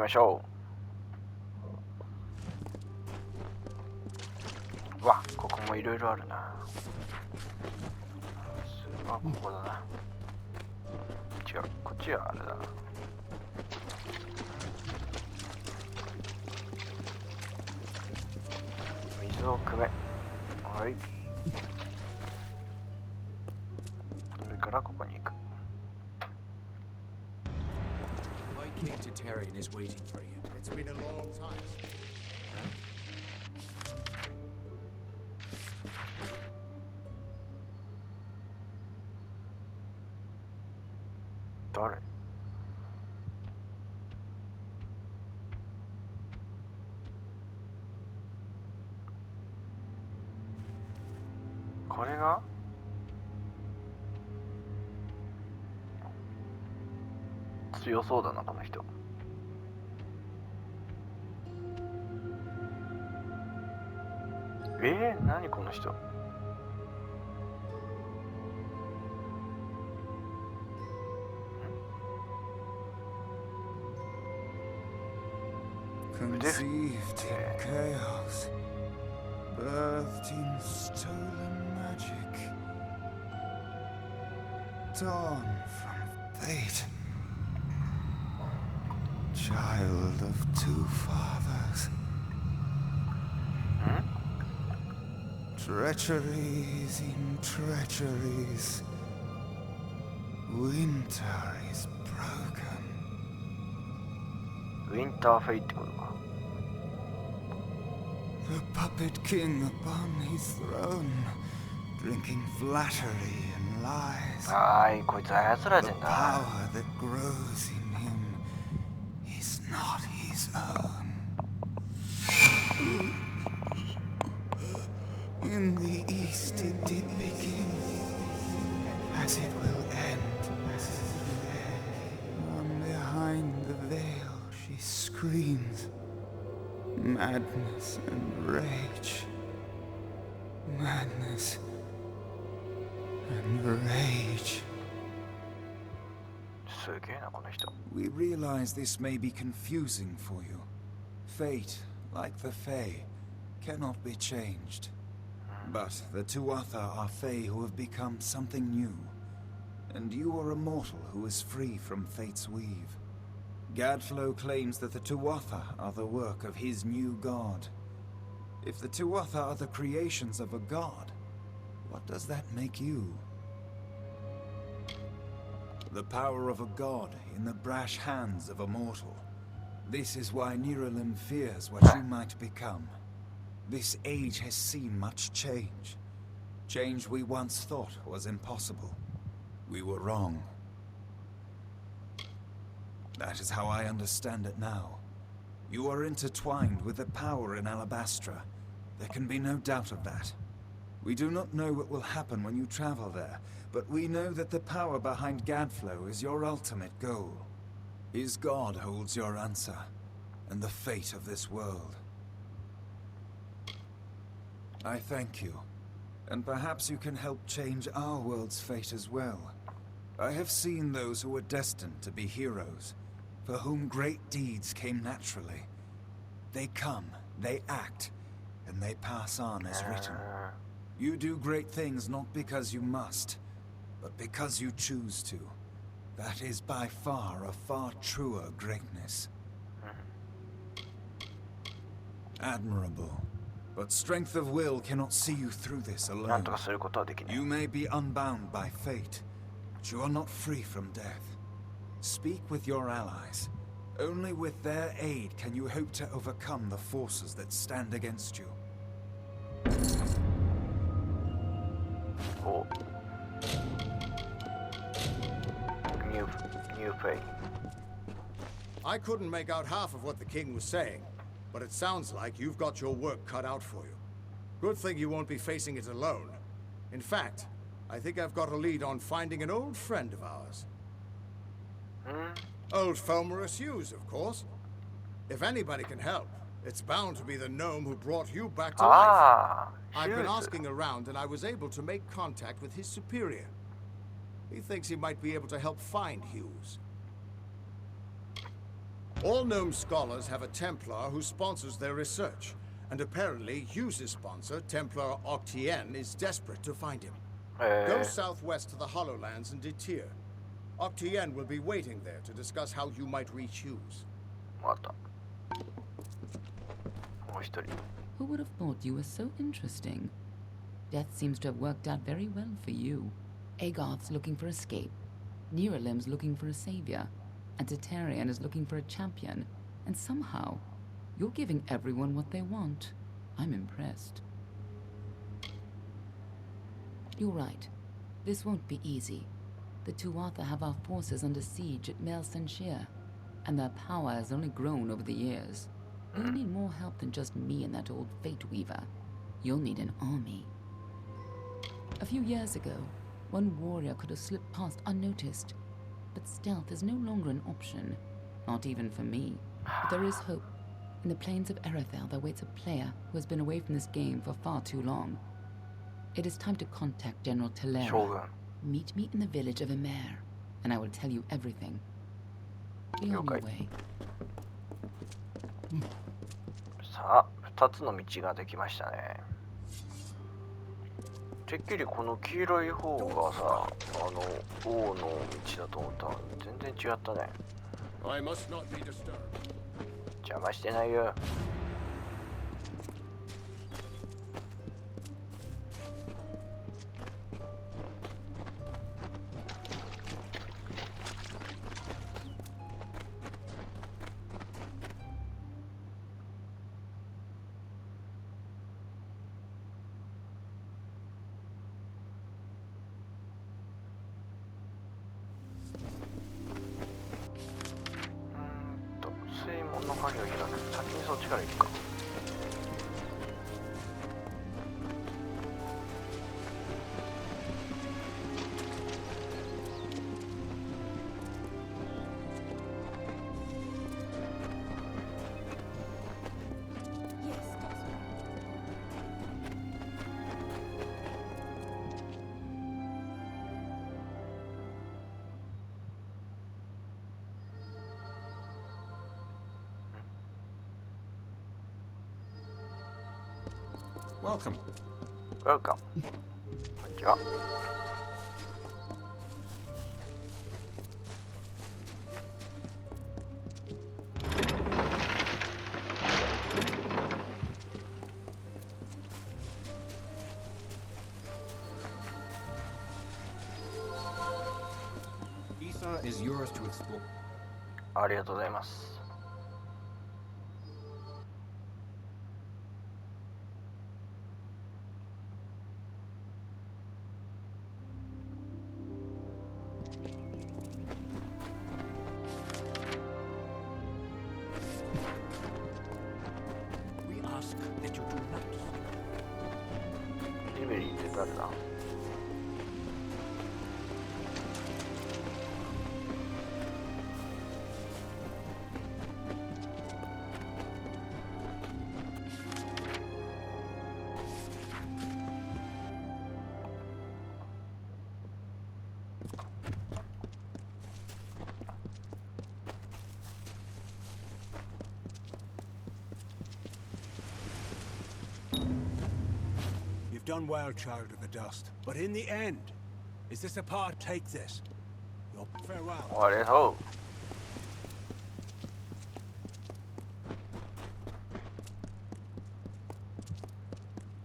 ましょう。わ、ここもいろいろあるな。ここだな。違う、こっちはあれだな。水を汲め。はい。それからここに行く。King Tatarian is waiting for you. It's been a long time. 誰？これが？強そうだな、この人。何この人。Conceived in chaos, birthed in stolen magic, torn from fate, child of two fathers. Treacheries in treacheries, winter is broken. ウィンターフェイってことか。The puppet king upon his throne, drinking flattery and lies. はい、こいつ操られ The てんだ。 power that grows in him is not his own. In the east it did begin, as it will end. From behind the veil she screams, madness and rage. Madness and rage. すげえな、この人。 We realize this may be confusing for you. Fate, like the Fae, cannot be changed. But the Tuatha are Fae who have become something new. And you are a mortal who is free from Fate's weave. Gadflow claims that the Tuatha are the work of his new god. If the Tuatha are the creations of a god, what does that make you? The power of a god in the brash hands of a mortal. This is why Niralim fears what you might become. This age has seen much change. Change we once thought was impossible. We were wrong. That is how I understand it now. You are intertwined with the power in Alabastra. There can be no doubt of that. We do not know what will happen when you travel there, but we know that the power behind Gadflow is your ultimate goal. His god holds your answer, and the fate of this world. I thank you, and perhaps you can help change our world's fate as well. I have seen those who were destined to be heroes, for whom great deeds came naturally. They come, they act, and they pass on as written. You do great things not because you must, but because you choose to. That is by far a far truer greatness. Admirable. But strength of will cannot see you through this なん alone. とかすることはできない。 You may be unbound by fate, but you are not free from death. Speak with your allies. Only with their aid can you hope to overcome the forces that stand against you. お。ニューフェイ。 I couldn't make out half of what the king was saying, but it sounds like you've got your work cut out for you. Good thing you won't be facing it alone. In fact, I think I've got a lead on finding an old friend of ours. Old Fomorous Hughes, of course. If anybody can help, it's bound to be the gnome who brought you back to life. ああ、 I've been シューズ。 asking around and I was able to make contact with his superior. He thinks he might be able to help find Hughes. All gnome scholars have a Templar who sponsors their research, and apparently Hughes' sponsor, Templar Octien, is desperate to find him. Go southwest to the Hollowlands and deter. Octien will be waiting there to discuss how you might reach Hughes. またもう一人 Who would have thought you were so interesting? Death seems to have worked out very well for you. Agarth's looking for escape. Neuralim's looking for a savior. And Tatarian is looking for a champion. And somehow, you're giving everyone what they want. I'm impressed. You're right. This won't be easy. The Tuatha have our forces under siege at Mel Senshir, and their power has only grown over the years. You'll need more help than just me and that old Fate Weaver. You'll need an army. A few years ago, one warrior could have slipped past unnoticed, but stealth is no longer an option, not even for me. But there is hope. In the plains of Erethel, there waits a player who has been away from this game for far too long. It is time to contact General Telera. Shogun. Meet me in the village of Emer, and I will tell you everything. Be on your Okay. way. さあ2つの道ができましたね。てっきりこの黄色い方がさ王の道だと思ったら全然違ったね。 I must not be disturbed. 邪魔してないよ。水門の鍵を開く。先にそっちから行くか。Welcome. Welcome. こんにちは。Isa is yours to explore. ありがとうございます。リベリーって誰だ？You've done well, child of the dust. But in the end, is this a part? Take this. Your farewell. ありがとう。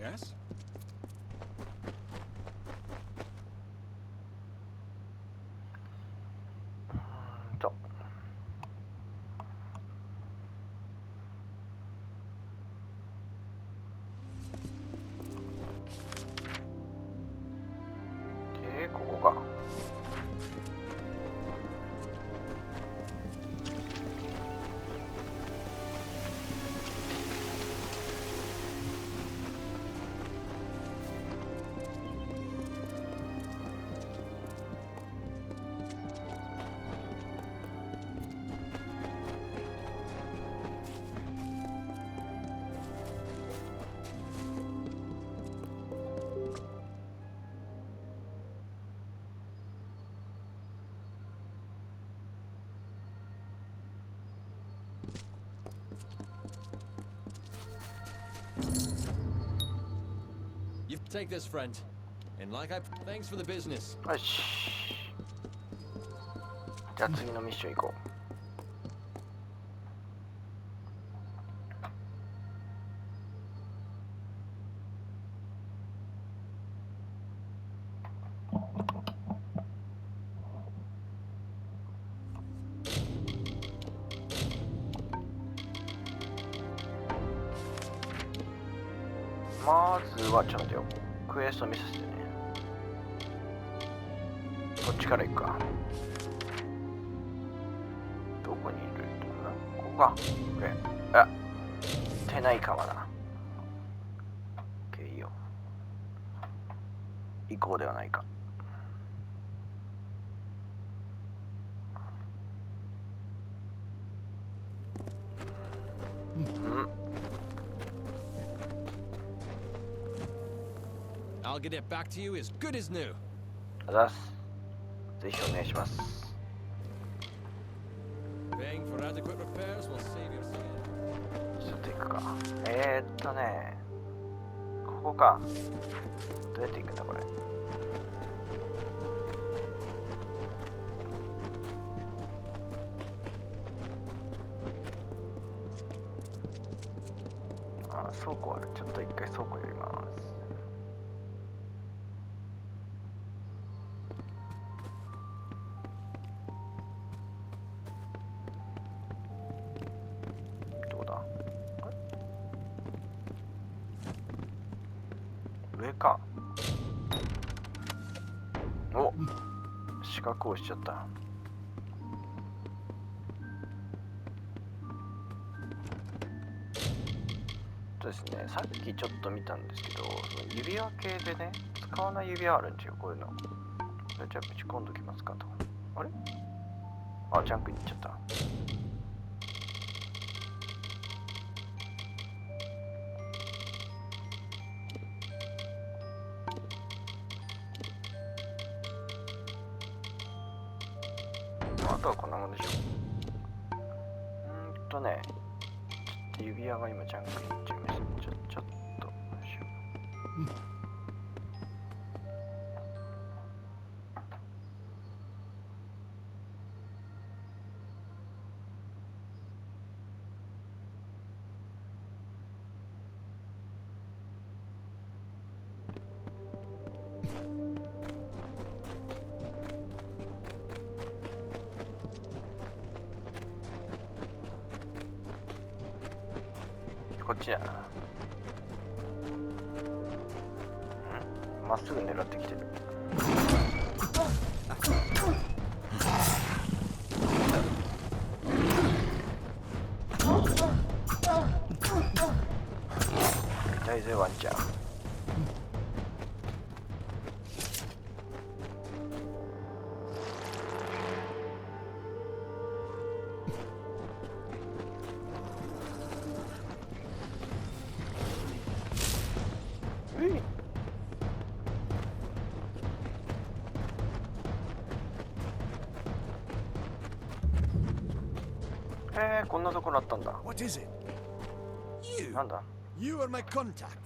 Yes? と。で、ここか。Take this, friend. And like thanks for the business. よし。じゃあ次のミッション行こう。まずはちょっと待ってよ。クエスト見させてね。こっちから行くか。どこにいるんだ？ここか。あ、手ない川だ。いいよ。行こうではないか。I'll get it back to you as good as new. あざっす。ぜひお願いします。Paying for adequate repairs will save your skin. ちょっと行くか。ここか。どうやって行くんだこれ。あ、倉庫ある。ちょっと一回倉庫寄ります。上か。お、四角押しちゃった。ですね、さっきちょっと見たんですけど、その指輪系でね、使わない指輪あるんですよ、こういうの。じゃあぶち込んどきますかと。あれ？あ、ジャンクに行っちゃった。あとはこんなもんでしょ。ね、ちょっと指輪が今ジャンクに行っちゃいました。ちょっと、よいしょ。こっちやな。まっすぐ狙ってきてる。痛いぜワンちゃん。こんなところあったんだ。What is it? You? なんだ You are my contact.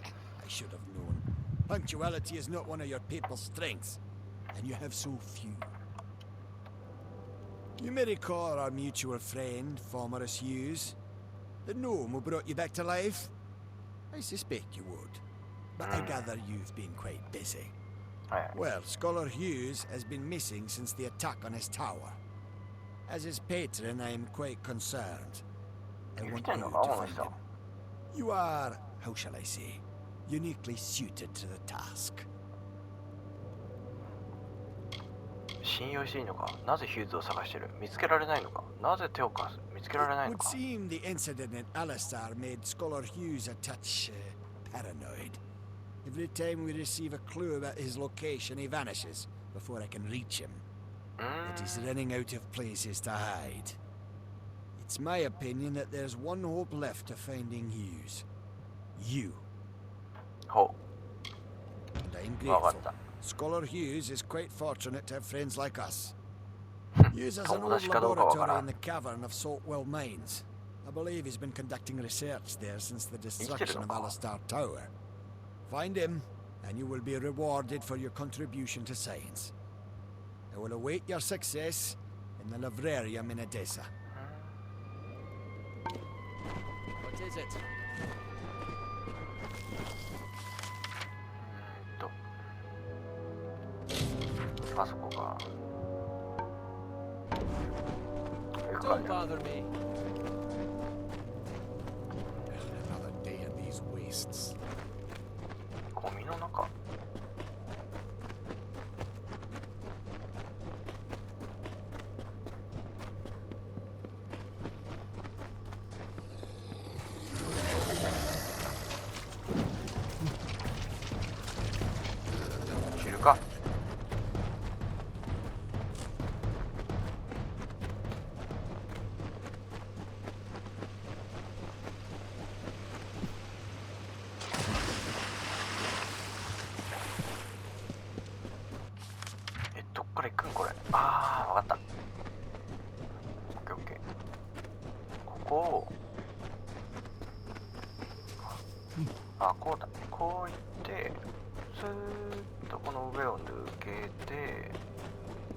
I should have known. Punctuality is not one of your papal strengths, and you have so few. You may recall our mutual friend, Formerus Hughes, the gnome who brought you back to life. I suspect you would, but I gather you've been quite busy. Well, Scholar Hughes has been missing since the attack on his tower. As his patron, I am quite concerned. I want you to find him. You are, how shall I say, uniquely suited to the task. 信用していいのか？なぜヒューズを探してる？見つけられないのか？なぜ手を貸す？見つけられないの It か？ would seem the incident in Alistar made Scholar Hughes a touch paranoid. Every time we receive a clue about his location, he vanishes before I can reach him. But he's running out of places to hide. It's my opinion that there's one hope left of finding Hughes. You. ほ And I'm う、わか grateful. った。Scholar Hughes is quite fortunate to have friends like us. Hughes has an 友 old 達かどうかわから laboratory ん in the cavern of Saltwell Mines. I believe he's been conducting research there since the destruction ofのか？ Alistar Tower. Find him, and you will be rewarded for your contribution to science. I will await your success in the Librarium in Edessa. What is it? あそこか。 Don't bother me. Another day in these wastes. ゴミの中。知るか。どっから行くんこれ。ああ、わかった。オッケーオッケー。ここを、あ、こうだ。こう行って、スーッとこの上を抜けて、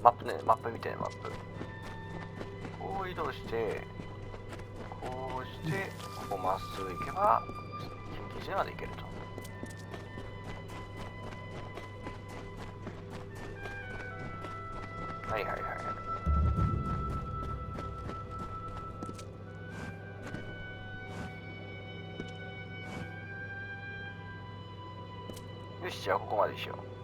マップね、マップ見てね、マップ。こう移動して、こうして、ここまっすぐ行けば、新基地まで行けると。はいはいはい。よし、じゃあここまでしよう。